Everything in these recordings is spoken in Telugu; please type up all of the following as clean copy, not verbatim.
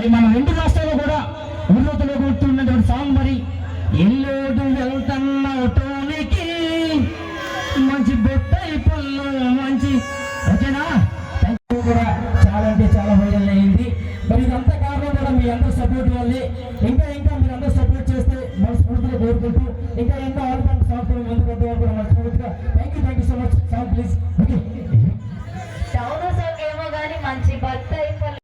మరి మన 2 రాష్ట్రాల్లో కూడా ఉన్నతలో కూర్చున్నటువంటి సాంగ్ మరి ఎల్లోడు వెళ్తున్న టోనికి మంచి బొట్టయి పళ్ళు మంచి ఓకేనా కూడా చాలా అంటే చాలా వైరల్ అయింది. మరి ఇదంతా కారణం కూడా మీ అందరూ సపోర్ట్ వల్లే. ఇంకా మీరు అందరూ సపోర్ట్ చేస్తే మనస్ఫూర్తిగా కోరుకుంటూ ఇంకా ఎన్నో ఆల్బమ్ సాంగ్స్ ముందు పెద్దవాళ్ళు కూడా మనస్ఫూర్తిగా thank you so much. Song please. Okay town song ఏమో కానీ మంచి బొట్టయి పళ్ళు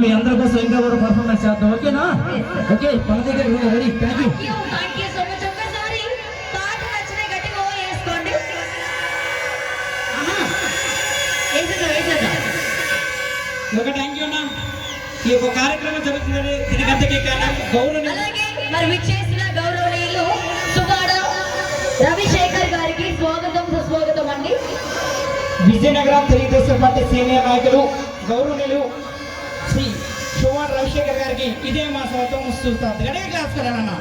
మీ అందరి కోసం ఇంకా కూడా పర్ఫార్మెన్స్ చేద్దాం. ఓకేనా? ఓకే మన దగ్గర ready. Thank you. So much. ఒక్కసారి పాట నచ్చిన గట్టిగా వేసుకోండి. ఒక థ్యాంక్ యూ అన్న. ఈ యొక్క కార్యక్రమం జరుగుతున్నది తిరిగంతకి గౌరవ మరి విచ్చేసిన గౌరవనీయులు సుగాడ రవిశేఖర్ గారికి స్వాగతం సుస్వాగతం అండి. విజయనగరం తెలుగుదేశం పార్టీ సీనియర్ నాయకులు గౌరవనీయులు శ్రీ సుగాడ రవిశేఖర్ గారికి ఇదే మా స్వాగతం చూస్తారు. గడియ క్లాస్ కదా.